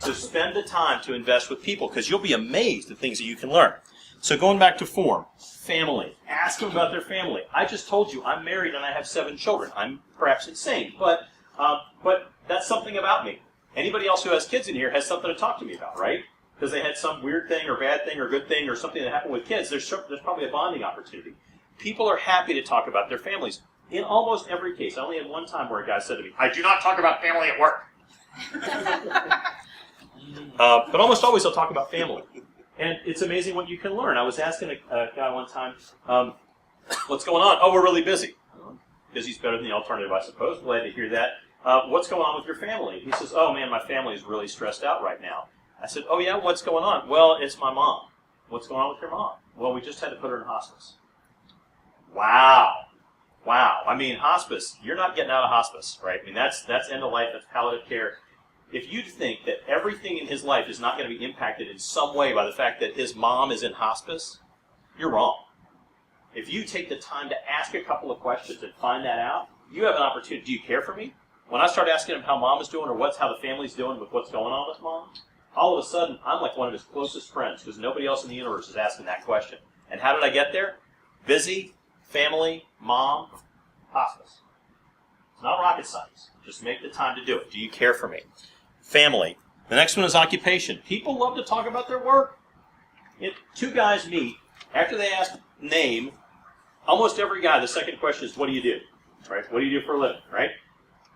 So spend the time to invest with people because you'll be amazed at things that you can learn. So going back to form, family. Ask them about their family. I just told you I'm married and I have 7 children. I'm perhaps insane, but that's something about me. Anybody else who has kids in here has something to talk to me about, right? Because they had some weird thing or bad thing or good thing or something that happened with kids. There's probably a bonding opportunity. People are happy to talk about their families. In almost every case, I only had one time where a guy said to me, "I do not talk about family at work." But almost always I'll talk about family. And it's amazing what you can learn. I was asking a guy one time, what's going on? Oh, we're really busy. Busy's better than the alternative, I suppose. Glad to hear that. What's going on with your family? He says, oh man, my family is really stressed out right now. I said, oh yeah, what's going on? Well, it's my mom. What's going on with your mom? Well, we just had to put her in hospice. Wow. Wow. I mean, hospice, you're not getting out of hospice, right? I mean, that's end of life, that's palliative care. If you think that everything in his life is not going to be impacted in some way by the fact that his mom is in hospice, you're wrong. If you take the time to ask a couple of questions and find that out, you have an opportunity. Do you care for me? When I start asking him how mom is doing or how the family's doing with what's going on with mom, all of a sudden, I'm like one of his closest friends because nobody else in the universe is asking that question. And how did I get there? Busy, family, mom, hospice. It's not rocket science. Just make the time to do it. Do you care for me? Family. The next one is occupation. People love to talk about their work. If 2 guys meet, after they ask name, almost every guy, the second question is, what do you do? Right? What do you do for a living? Right?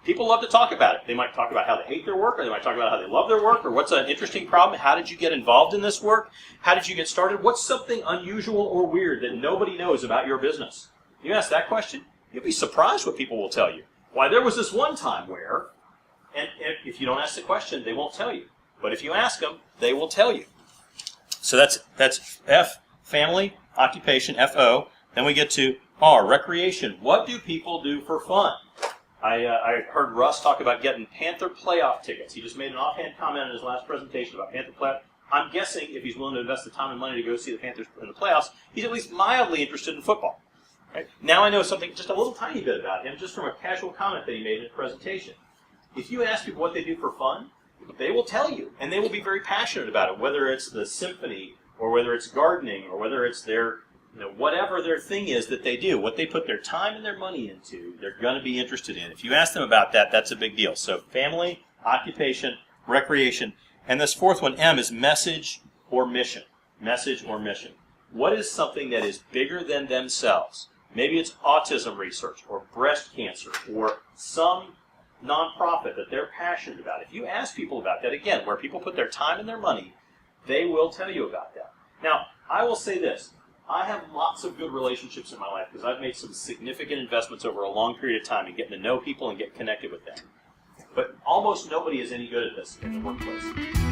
People love to talk about it. They might talk about how they hate their work, or they might talk about how they love their work, or what's an interesting problem. How did you get involved in this work? How did you get started? What's something unusual or weird that nobody knows about your business? You ask that question, you'll be surprised what people will tell you. Why, there was this one time where, and if you don't ask the question, they won't tell you. But if you ask them, they will tell you. So that's F, family, occupation, F-O. Then we get to R, recreation. What do people do for fun? I heard Russ talk about getting Panther playoff tickets. He just made an offhand comment in his last presentation about Panther playoff. I'm guessing if he's willing to invest the time and money to go see the Panthers in the playoffs, he's at least mildly interested in football. Right? Now I know something, just a little tiny bit about him, just from a casual comment that he made in his presentation. If you ask people what they do for fun, they will tell you, and they will be very passionate about it, whether it's the symphony, or whether it's gardening, or whether it's their, whatever their thing is that they do, what they put their time and their money into, they're going to be interested in. If you ask them about that, that's a big deal. So family, occupation, recreation, and this fourth one, M, is message or mission. Message or mission. What is something that is bigger than themselves? Maybe it's autism research, or breast cancer, or some nonprofit that they're passionate about. If you ask people about that, again, where people put their time and their money, they will tell you about that. Now, I will say this. I have lots of good relationships in my life because I've made some significant investments over a long period of time in getting to know people and get connected with them. But almost nobody is any good at this in the workplace.